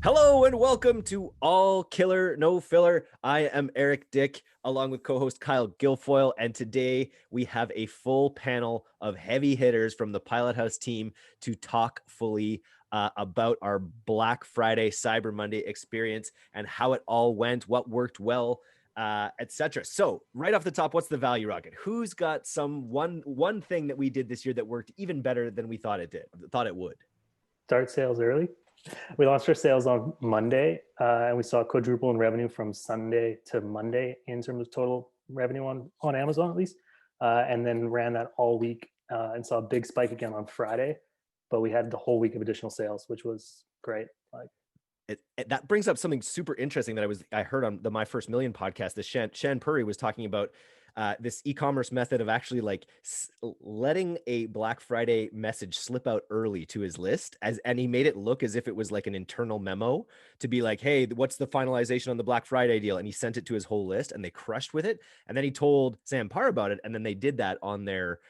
Hello and welcome to All Killer No Filler. I am Eric Dick along with co-host Kyle Guilfoyle, and today we have a full panel of heavy hitters from the Pilothouse team to talk fully about our Black Friday Cyber Monday experience and how it all went, what worked well, etc. So right off the top, what's the value rocket? Who's got some one thing that we did this year that worked even better than we thought it would? Start sales early. We launched our sales on Monday, and we saw a quadruple in revenue from Sunday to Monday in terms of total revenue on Amazon, at least. And then ran that all week and saw a big spike again on Friday. But we had the whole week of additional sales, which was great. That brings up something super interesting that I heard on the My First Million podcast. This Shan Puri was talking about this e-commerce method of actually like letting a Black Friday message slip out early to his list, and he made it look as if it was like an internal memo to be like, hey, what's the finalization on the Black Friday deal? And he sent it to his whole list and they crushed with it. And then he told Sam Parr about it. And then they did that on their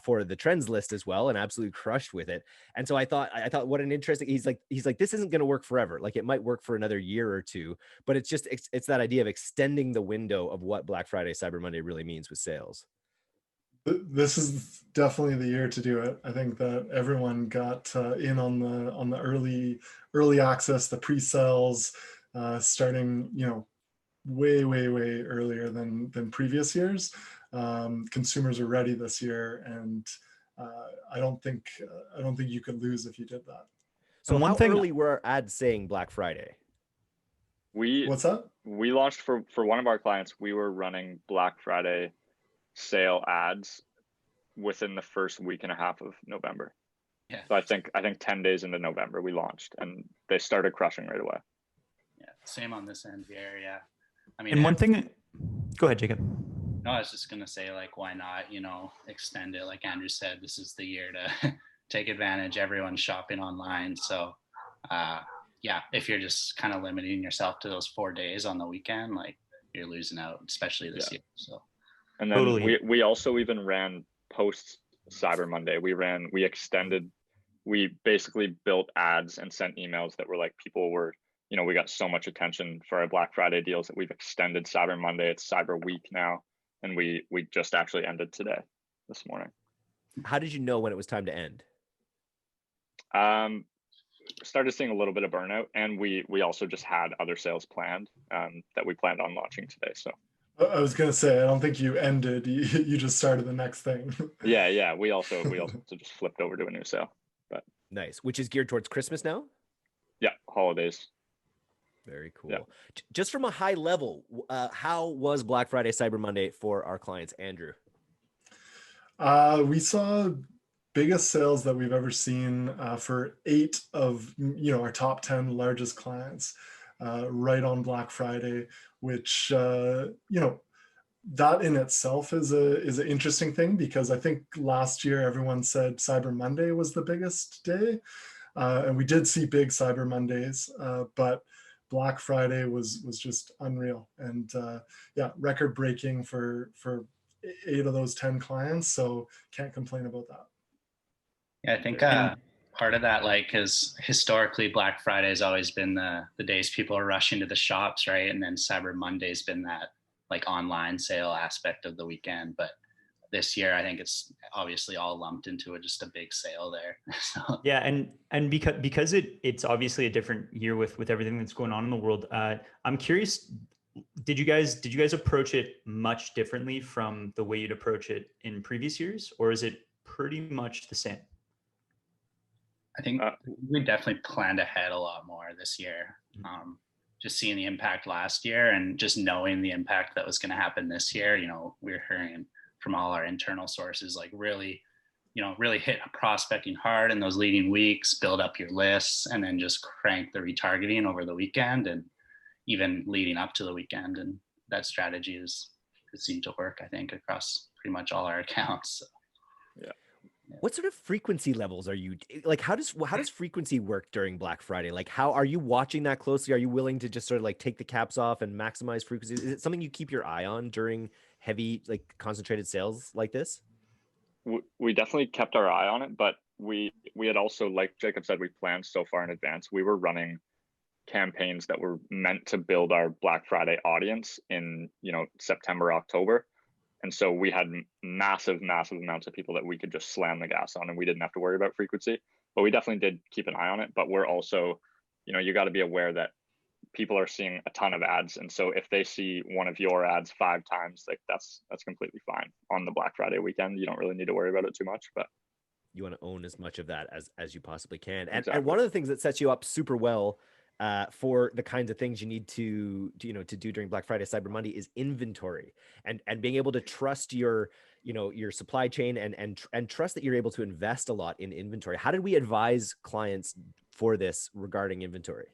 for the trends list as well, and absolutely crushed with it. And so I thought, what an interesting, he's like, this isn't going to work forever. Like it might work for another year or two, but it's that idea of extending the window of what Black Friday, Cyber Monday really means with sales. This is definitely the year to do it. I think that everyone got in on the early access, the pre-sales, starting, way earlier than previous years. Consumers are ready this year, and I don't think you could lose if you did that. So how early were our ads saying Black Friday? What's that? We launched for one of our clients. We were running Black Friday sale ads within the first week and a half of November. Yeah. So I think 10 days into November we launched, and they started crushing right away. Yeah, same on this end here. Yeah, I mean, and one thing. Go ahead, Jacob. No, I was just gonna say, like, why not? Extend it. Like Andrew said, this is the year to take advantage. Everyone's shopping online, so yeah, if you're just kind of limiting yourself to those 4 days on the weekend, like you're losing out, especially this year. So. And then totally. we also even ran post Cyber Monday. We basically built ads and sent emails that were like, people were, we got so much attention for our Black Friday deals that we've extended Cyber Monday. It's Cyber Week now. And we just actually ended this morning. How did you know when it was time to end? Started seeing a little bit of burnout, and we also just had other sales planned that we planned on launching today. So I was gonna say, I don't think you ended. You just started the next thing. Yeah. We also just flipped over to a new sale. But nice, which is geared towards Christmas now. Yeah, holidays. Very cool. Yeah. Just from a high level, how was Black Friday, Cyber Monday for our clients, Andrew? We saw biggest sales that we've ever seen for 8 of our top 10 largest clients right on Black Friday, which that in itself is an interesting thing, because I think last year everyone said Cyber Monday was the biggest day, and we did see big Cyber Mondays, but Black Friday was just unreal, and record breaking for 8 of those 10 clients. So can't complain about that. Yeah, I think part of that, like, because historically Black Friday has always been the days people are rushing to the shops, right? And then Cyber Monday's been that like online sale aspect of the weekend. But this year, I think it's obviously all lumped into just a big sale there. So. Yeah, and because it's obviously a different year with everything that's going on in the world. I'm curious, did you guys approach it much differently from the way you'd approach it in previous years, or is it pretty much the same? I think we definitely planned ahead a lot more this year. Just seeing the impact last year and just knowing the impact that was going to happen this year. We're hearing from all our internal sources, like really hit prospecting hard in those leading weeks, build up your lists, and then just crank the retargeting over the weekend and even leading up to the weekend. And that strategy it seemed to work, I think, across pretty much all our accounts. So. Yeah. What sort of frequency levels are you like? How does frequency work during Black Friday? Like, how are you watching that closely? Are you willing to just sort of like take the caps off and maximize frequency? Is it something you keep your eye on during heavy, like concentrated sales like this? We definitely kept our eye on it, but we had also, like Jacob said, we planned so far in advance. We were running campaigns that were meant to build our Black Friday audience in, September, October. And so we had massive amounts of people that we could just slam the gas on, and we didn't have to worry about frequency. But we definitely did keep an eye on it. But we're also, you got to be aware that people are seeing a ton of ads. And so if they see one of your ads 5 times, like that's completely fine on the Black Friday weekend. You don't really need to worry about it too much, but you want to own as much of that as you possibly can. Exactly. And one of the things that sets you up super well for the kinds of things you need to do during Black Friday, Cyber Monday is inventory and being able to trust your supply chain and trust that you're able to invest a lot in inventory. How did we advise clients for this regarding inventory?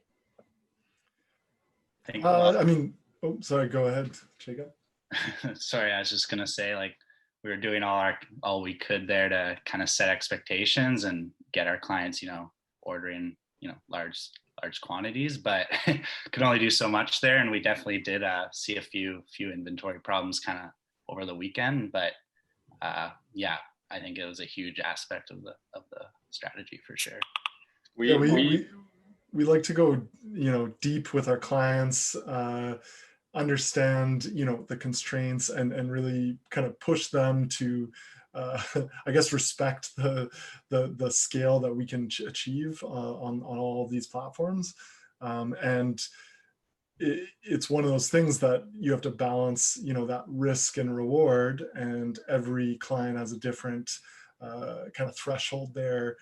Sorry, go ahead, Jacob. Sorry, I was just gonna say, like, we were doing all we could there to kind of set expectations and get our clients, ordering, large quantities, but could only do so much there. And we definitely did see a few inventory problems kind of over the weekend. But yeah, I think it was a huge aspect of the strategy for sure. We like to go, deep with our clients, understand, the constraints and really kind of push them to, I guess, respect the scale that we can achieve on all of these platforms. And it's one of those things that you have to balance, that risk and reward, and every client has a different kind of threshold there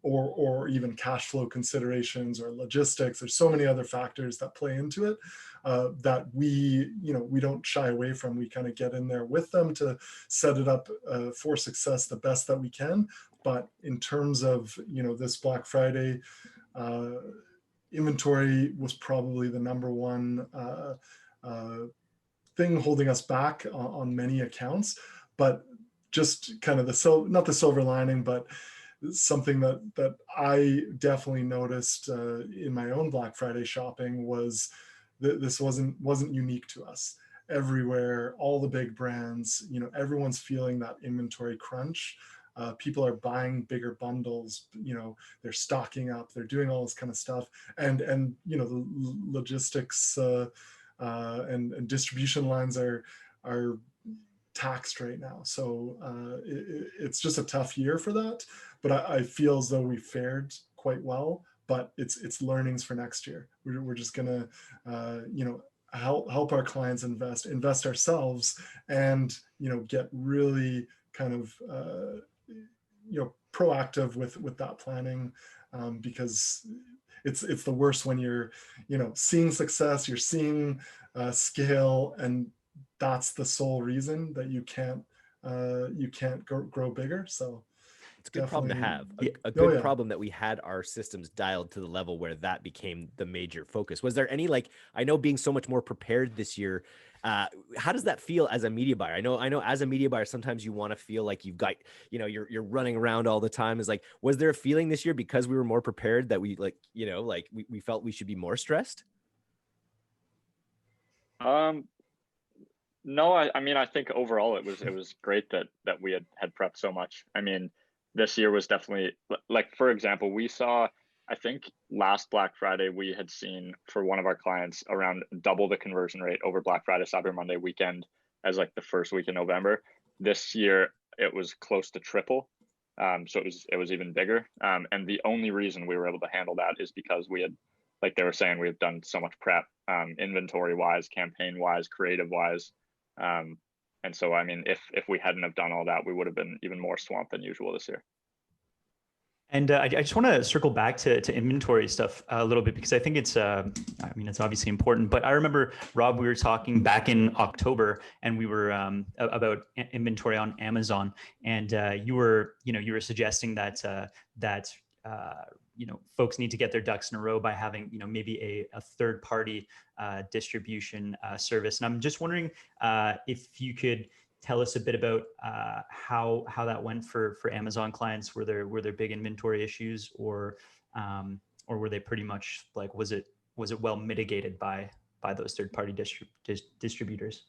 or even cash flow considerations or logistics. There's so many other factors that play into it that we don't shy away from. We kind of get in there with them to set it up for success the best that we can. But in terms of, this Black Friday, inventory was probably the number one thing holding us back on many accounts. But just kind of not the silver lining, but something that I definitely noticed in my own Black Friday shopping was that this wasn't unique to us. Everywhere, all the big brands, everyone's feeling that inventory crunch. People are buying bigger bundles, they're stocking up, they're doing all this kind of stuff, and the logistics and distribution lines are taxed right now. So it's just a tough year for that, but I feel as though we fared quite well. But it's learnings for next year. We're just gonna help our clients invest ourselves, and get really kind of proactive with that planning, because it's the worst when you're seeing success, you're seeing scale, and that's the sole reason that you can't grow bigger. So it's a good problem to have. A good problem that we had our systems dialed to the level where that became the major focus. Was there any, I know being so much more prepared this year, how does that feel as a media buyer? I know as a media buyer, sometimes you want to feel like you've got, you're running around all the time. Is was there a feeling this year because we were more prepared that we we felt we should be more stressed? No, I think overall it was great that we had prepped so much. This year was definitely, for example, we saw, I think last Black Friday, we had seen for one of our clients around double the conversion rate over Black Friday, Cyber Monday weekend as the first week in November. This year, it was close to triple. So it was even bigger. And the only reason we were able to handle that is because we had, like they were saying, we have done so much prep, inventory wise, campaign wise, creative wise. And so, if we hadn't have done all that, we would have been even more swamped than usual this year. And I just want to circle back to inventory stuff a little bit, because I think it's obviously important. But I remember, Rob, we were talking back in October, and we were about inventory on Amazon, and you were suggesting that folks need to get their ducks in a row by having maybe a third party distribution service. And I'm just wondering if you could tell us a bit about how that went for Amazon clients. Were there big inventory issues, or were they pretty much was it well mitigated by those third party distributors?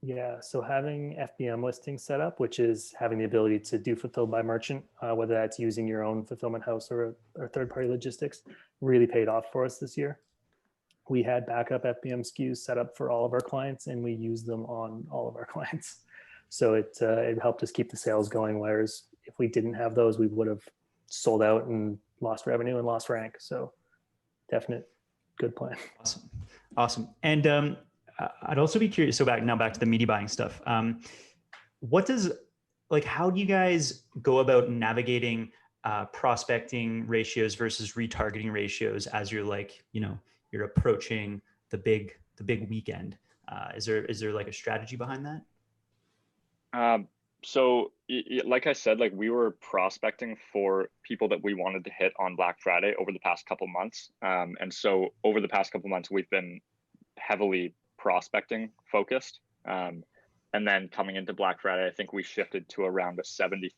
Yeah, so having FBM listings set up, which is having the ability to do fulfilled by merchant, whether that's using your own fulfillment house or third party logistics, really paid off for us this year. we had backup FBM SKUs set up for all of our clients, and we used them on all of our clients. So it helped us keep the sales going. Whereas if we didn't have those, we would have sold out and lost revenue and lost rank. So definite good plan. Awesome. And I'd also be curious. So back to the media buying stuff. How do you guys go about navigating prospecting ratios versus retargeting ratios as you're approaching the big weekend? Is there like a strategy behind that? So like I said, like we were prospecting for people that we wanted to hit on Black Friday over the past couple months. And so over the past couple months, we've been heavily prospecting focused. And then coming into Black Friday, I think we shifted to around a 70-30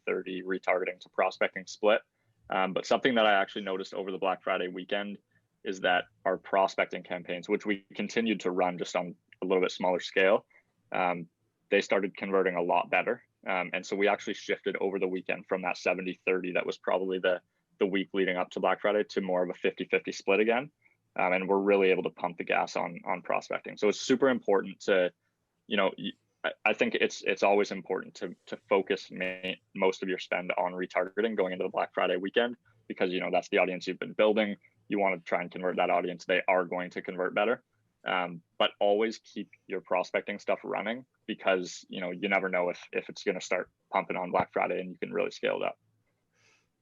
retargeting to prospecting split. But something that I actually noticed over the Black Friday weekend is that our prospecting campaigns, which we continued to run just on a little bit smaller scale, they started converting a lot better. And so we actually shifted over the weekend from that 70-30 that was probably the week leading up to Black Friday to more of a 50-50 split again. And we're really able to pump the gas on prospecting. So it's super important to, I think it's always important to focus most of your spend on retargeting going into the Black Friday weekend, because that's the audience you've been building. You want to try and convert that audience. They are going to convert better. But always keep your prospecting stuff running, because you never know if it's going to start pumping on Black Friday and you can really scale it up.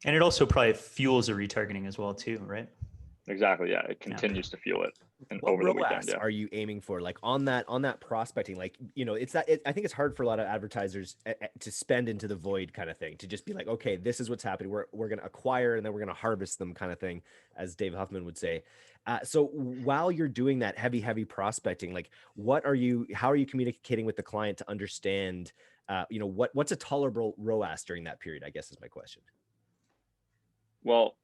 And it also probably fuels the retargeting as well too, right? Exactly. Yeah, it continues to fuel it. And what over the ROAS weekend, are you aiming for? Like on that prospecting, I think it's hard for a lot of advertisers to spend into the void kind of thing, to just be like, okay, this is what's happening. We're going to acquire and then we're going to harvest them kind of thing, as Dave Huffman would say. So while you're doing that heavy prospecting, like how are you communicating with the client to understand, what's a tolerable ROAS during that period, I guess is my question. Well,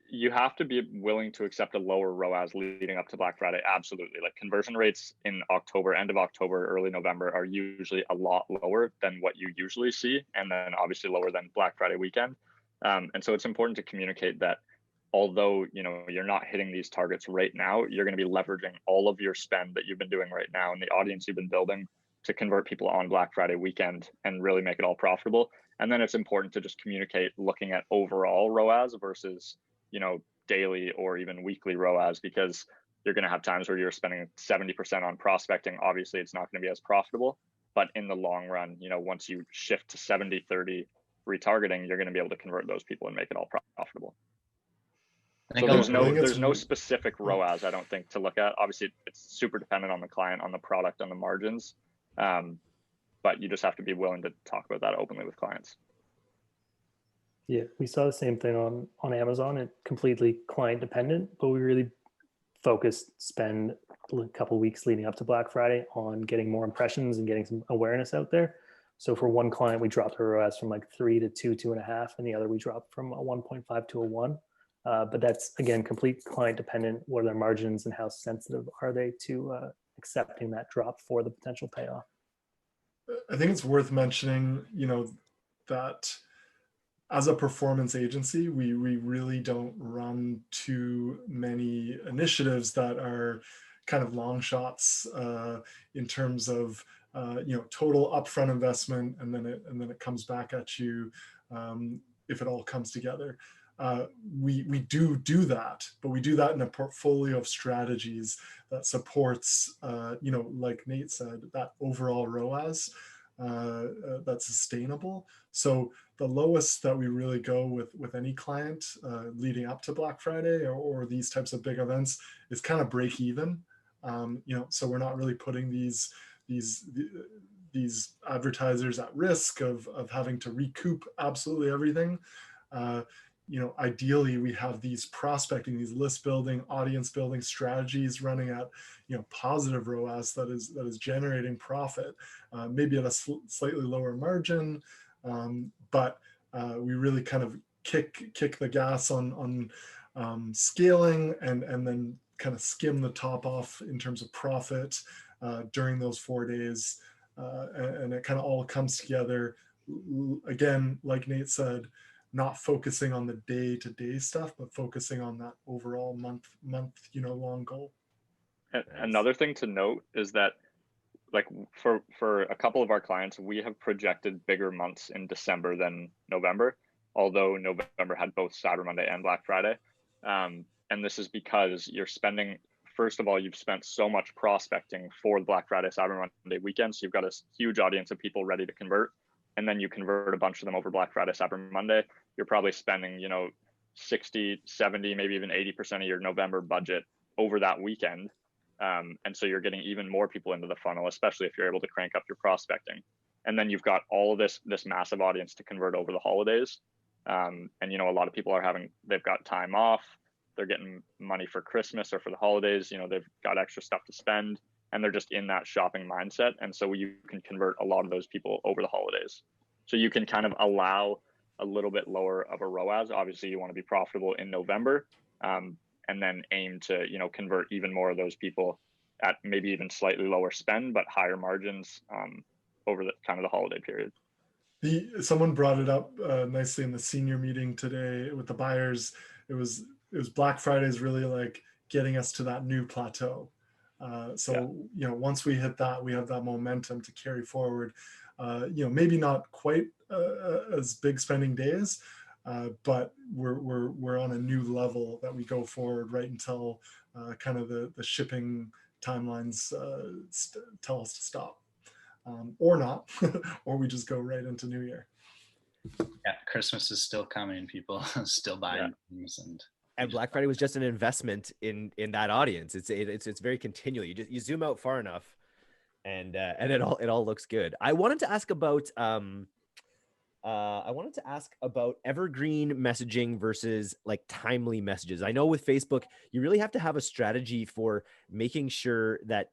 you have to be willing to accept a lower ROAS leading up to Black Friday. Absolutely. Like conversion rates in October, end of October, early November are usually a lot lower than what you usually see. And then obviously lower than Black Friday weekend. And so it's important to communicate that although, you're not hitting these targets right now, you're going to be leveraging all of your spend that you've been doing right now and the audience you've been building to convert people on Black Friday weekend and really make it all profitable. And then it's important to just communicate looking at overall ROAS versus daily or even weekly ROAS, because you're going to have times where you're spending 70% on prospecting. Obviously, it's not going to be as profitable, but in the long run, once you shift to 70-30 retargeting, you're going to be able to convert those people and make it all profitable. So there's no specific ROAS, I don't think, to look at. Obviously, it's super dependent on the client, on the product, on the margins, but you just have to be willing to talk about that openly with clients. Yeah, we saw the same thing on Amazon. It's completely client dependent, but we really spend a couple of weeks leading up to Black Friday on getting more impressions and getting some awareness out there. So for one client, we dropped our ROAS from like 3 to 2, 2.5, and the other we dropped from a 1.5 to a 1. But that's, again, complete client dependent. What are their margins and how sensitive are they to accepting that drop for the potential payoff? I think it's worth mentioning, that as a performance agency, we really don't run too many initiatives that are kind of long shots in terms of total upfront investment, and then it comes back at you if it all comes together. We do that, but we do that in a portfolio of strategies that supports, like Nate said, that overall ROAS that's sustainable. So the lowest that we really go with any client leading up to Black Friday or these types of big events is kind of break even. So we're not really putting these advertisers at risk of having to recoup absolutely everything. Ideally we have these prospecting, these list building, audience building strategies running at, positive ROAS that is generating profit, maybe at a slightly lower margin, but we really kind of kick the gas on scaling and then kind of skim the top off in terms of profit during those 4 days, and it kind of all comes together. Again, like Nate said, not focusing on the day-to-day stuff, but focusing on that overall month long goal. Another thing to note is that, like, for a couple of our clients, we have projected bigger months in December than November, although November had both Cyber Monday and Black Friday. And this is because you're spending, first of all, you've spent so much prospecting for the Black Friday, Cyber Monday weekend. So you've got a huge audience of people ready to convert. And then you convert a bunch of them over Black Friday, Cyber Monday. You're probably spending, 60, 70, maybe even 80% of your November budget over that weekend. And so you're getting even more people into the funnel, especially if you're able to crank up your prospecting. And then you've got all of this massive audience to convert over the holidays. And a lot of people they've got time off, they're getting money for Christmas or for the holidays, they've got extra stuff to spend, and they're just in that shopping mindset. And so you can convert a lot of those people over the holidays. So you can kind of allow a little bit lower of a ROAS. Obviously you want to be profitable in November, and then aim to, convert even more of those people at maybe even slightly lower spend, but higher margins over the kind of the holiday period. Someone brought it up nicely in the senior meeting today with the buyers. It was Black Friday is really like getting us to that new plateau. Once we hit that, we have that momentum to carry forward. Maybe not quite as big spending days, but we're on a new level that we go forward right until kind of the shipping timelines tell us to stop, or not, or we just go right into New Year. Yeah, Christmas is still coming. People still buying things, and Black Friday was just an investment in that audience. It's very continual. You zoom out far enough, and it all looks good. I wanted to ask about evergreen messaging versus like timely messages. I know with Facebook, you really have to have a strategy for making sure that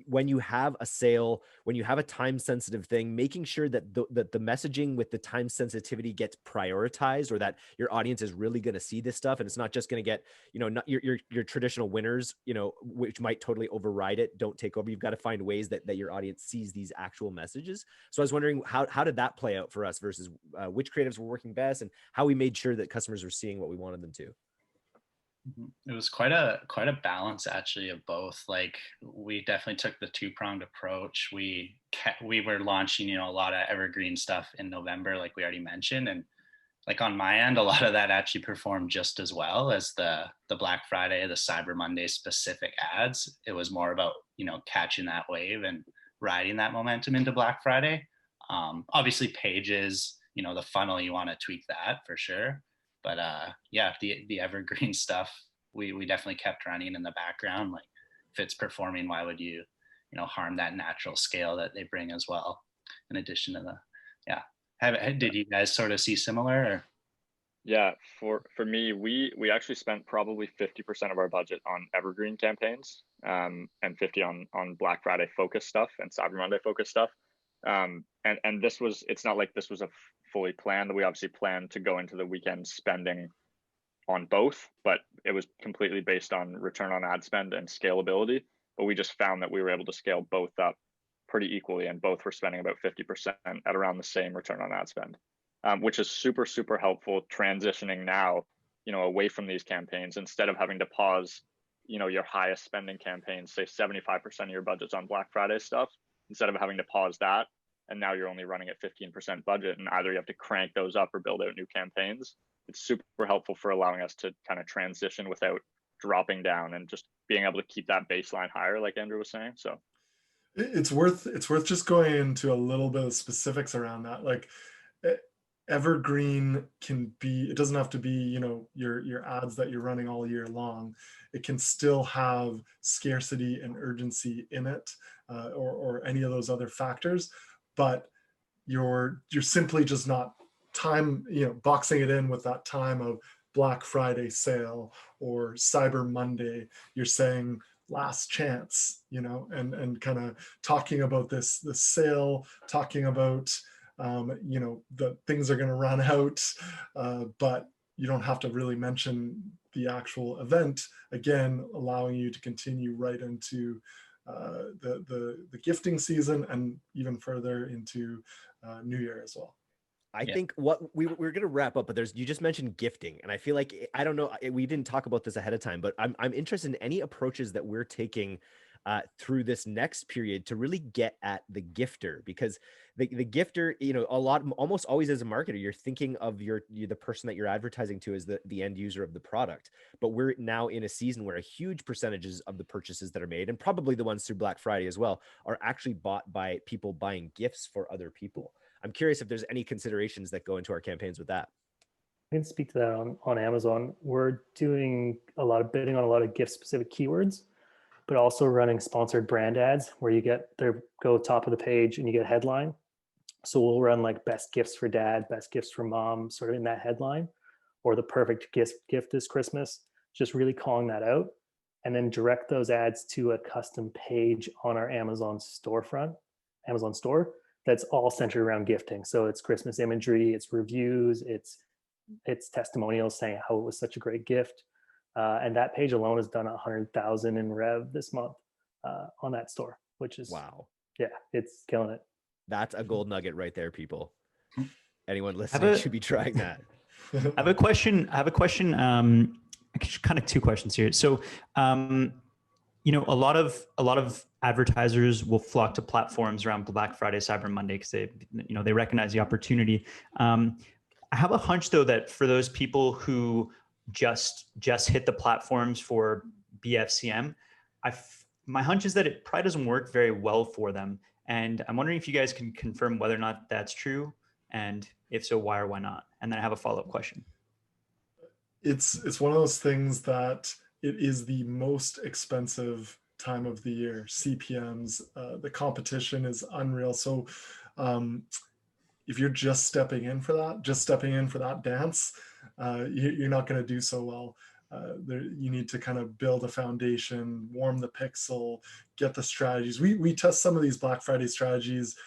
when you have a sale, when you have a time sensitive thing, making sure that the messaging with the time sensitivity gets prioritized, or that your audience is really going to see this stuff. And it's not just going to get, not your traditional winners, which might totally override it, don't take over. You've got to find ways that your audience sees these actual messages. So I was wondering how did that play out for us versus which creatives were working best, and how we made sure that customers were seeing what we wanted them to. It was quite a balance actually of both. Like, we definitely took the two-pronged approach. We were launching, a lot of evergreen stuff in November, like we already mentioned, and like on my end, a lot of that actually performed just as well as the Black Friday, the Cyber Monday specific ads. It was more about, catching that wave and riding that momentum into Black Friday. Obviously pages, the funnel, you want to tweak that for sure. But the evergreen stuff, we definitely kept running in the background. Like, if it's performing, why would you harm that natural scale that they bring as well? In addition to did you guys sort of see similar? Or? Yeah, for me, we actually spent probably 50% of our budget on evergreen campaigns, and 50 on Black Friday focus stuff and Cyber Monday focus stuff. And it's not like this was a fully planned. We obviously planned to go into the weekend spending on both, but it was completely based on return on ad spend and scalability. But we just found that we were able to scale both up pretty equally, and both were spending about 50% at around the same return on ad spend, which is super, super helpful transitioning now, away from these campaigns. Instead of having to pause, your highest spending campaigns, say 75% of your budget's on Black Friday stuff, instead of having to pause that, and now you're only running at 15% budget, and either you have to crank those up or build out new campaigns. It's super helpful for allowing us to kind of transition without dropping down, and just being able to keep that baseline higher, like Andrew was saying. So it's worth just going into a little bit of specifics around that. Like, evergreen can be, it doesn't have to be, your ads that you're running all year long. It can still have scarcity and urgency in it, or any of those other factors, but you're simply just not boxing it in with that time of Black Friday sale or Cyber Monday. You're saying last chance, and kind of talking about this sale, talking about the things are going to run out, but you don't have to really mention the actual event, again allowing you to continue right into the gifting season, and even further into New Year as well. I think what we're going to wrap up, but you just mentioned gifting, and I feel like, I don't know, we didn't talk about this ahead of time, but I'm interested in any approaches that we're taking through this next period to really get at the gifter, because the gifter, almost always as a marketer, you're thinking of the person that you're advertising to as the end user of the product. But we're now in a season where a huge percentages of the purchases that are made, and probably the ones through Black Friday as well, are actually bought by people buying gifts for other people. I'm curious if there's any considerations that go into our campaigns with that. I can speak to that on Amazon. We're doing a lot of bidding on a lot of gift specific keywords, but also running sponsored brand ads where you go top of the page and you get a headline. So we'll run like best gifts for dad, best gifts for mom, sort of in that headline, or the perfect gift this Christmas, just really calling that out, and then direct those ads to a custom page on our Amazon store, that's all centered around gifting. So it's Christmas imagery, it's reviews, it's testimonials saying how it was such a great gift. And that page alone has done 100,000 in rev this month on that store, which is, wow. Yeah, it's killing it. That's a gold nugget right there, people. Anyone listening should be trying that. I have a question. Kind of two questions here. So, a lot of advertisers will flock to platforms around Black Friday, Cyber Monday, because they recognize the opportunity. I have a hunch though that for those people who just hit the platforms for BFCM, my hunch is that it probably doesn't work very well for them. And I'm wondering if you guys can confirm whether or not that's true, and if so, why or why not? And then I have a follow-up question. It's one of those things that it is the most expensive time of the year. CPMs, the competition is unreal. So if you're just stepping in for that dance, you're not going to do so well. You need to kind of build a foundation, warm the pixel, get the strategies. We test some of these Black Friday strategies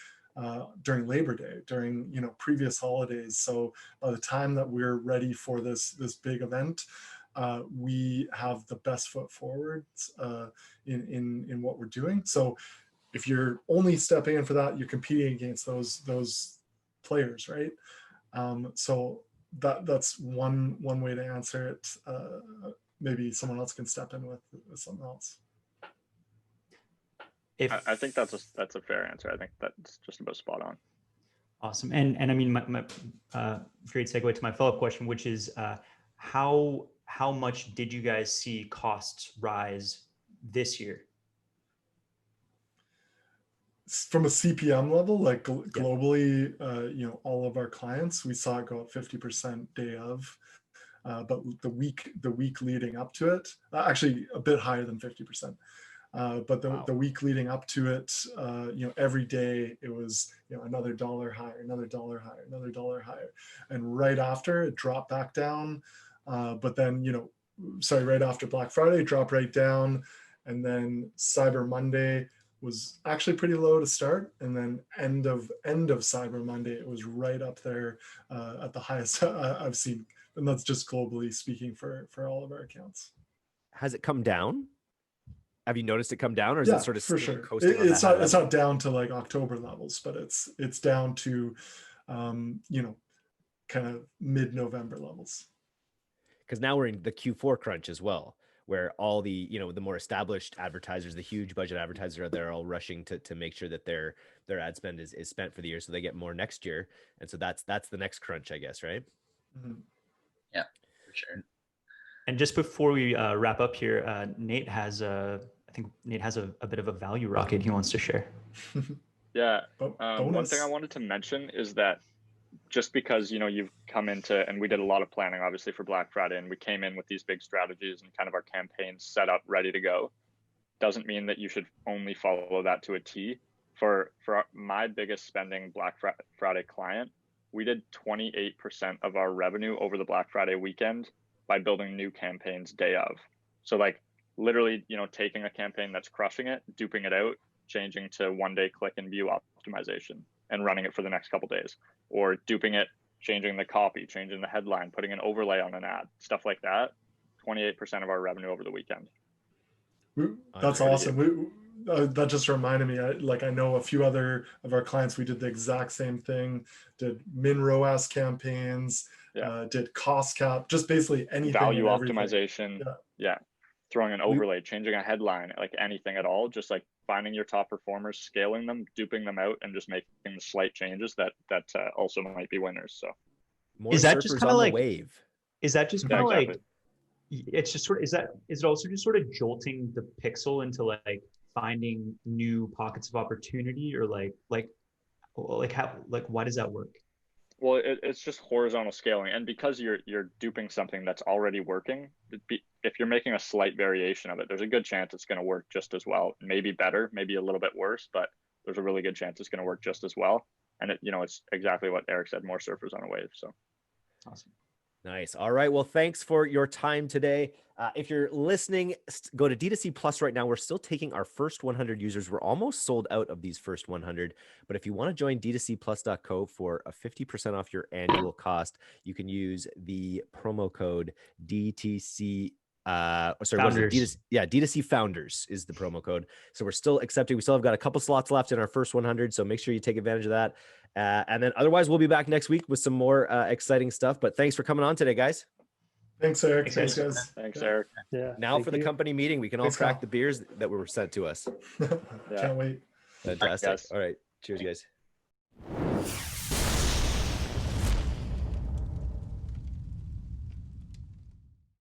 during Labor Day, during previous holidays. So by the time that we're ready for this big event, we have the best foot forward in what we're doing. So if you're only stepping in for that, you're competing against those players, right? So that's one way to answer it. Maybe someone else can step in with something else. I think that's a fair answer. I think that's just about spot on. Awesome. And I mean, my great segue to my follow-up question, which is how much did you guys see costs rise this year? From a CPM level, like globally, all of our clients, we saw it go up 50% day of, but the week leading up to it, actually a bit higher than 50%. But the week leading up to it, every day it was, another dollar higher, another dollar higher, another dollar higher. And right after it dropped back down, but then, right after Black Friday, it dropped right down. And then Cyber Monday was actually pretty low to start. And then end of Cyber Monday, it was right up there at the highest I've seen. And that's just globally speaking for all of our accounts. Has it come down? Have you noticed it come down, or is it sort of for sure? coasting It's not down to like October levels, but it's down to kind of mid-November levels. Because now we're in the Q4 crunch as well, where all the the more established advertisers, the huge budget advertisers, are there all rushing to make sure that their ad spend is spent for the year, so they get more next year. And so that's the next crunch, I guess, right? Mm-hmm. Yeah, for sure. And just before we wrap up here, Nate has I think Nate has a bit of a value rocket he wants to share. Yeah. One thing I wanted to mention is that just because, you've come into, and we did a lot of planning, obviously, for Black Friday, and we came in with these big strategies and kind of our campaigns set up, ready to go, doesn't mean that you should only follow that to a T. For my biggest spending Black Friday client, we did 28% of our revenue over the Black Friday weekend by building new campaigns day of. So like literally, taking a campaign that's crushing it, duping it out, changing to one-day click and view optimization and running it for the next couple of days, or duping it, changing the copy, changing the headline, putting an overlay on an ad, stuff like that. 28% of our revenue over the weekend. That's awesome. that just reminded me. I know a few other of our clients. We did the exact same thing. Did min ROAS campaigns. Did cost cap. Just basically anything. Value and everything. optimization. Yeah. Throwing an overlay, changing a headline, like anything at all. Just like finding your top performers, scaling them, duping them out, and just making the slight changes that also might be winners. So more is that surfers just kind on of the like wave? Is that just kind of exactly. like, it's just sort of, is it also just sort of jolting the pixel into like finding new pockets of opportunity, or like how, like, why does that work? Well, it's just horizontal scaling, and because you're duping something that's already working, if you're making a slight variation of it, there's a good chance it's going to work just as well, maybe better, maybe a little bit worse, but there's a really good chance it's going to work just as well. And it's exactly what Eric said, more surfers on a wave. So Awesome. Nice. All right. Well, thanks for your time today. If you're listening, go to D2C Plus right now. We're still taking our first 100 users. We're almost sold out of these first 100. But if you want to join D2Cplus.co for a 50% off your annual cost, you can use the promo code DTC. Founders. D2C Founders is the promo code. So we're still accepting. We still have got a couple slots left in our first 100. So make sure you take advantage of that. And then otherwise, we'll be back next week with some more exciting stuff. But thanks for coming on today, guys. Thanks, Eric. Thanks, Guys. thanks, Eric. Yeah. Now for the company meeting, we can all Thanks, track Kyle. the beers that were sent to us. Can't wait. Fantastic. Thanks, guys. All right. Cheers, guys.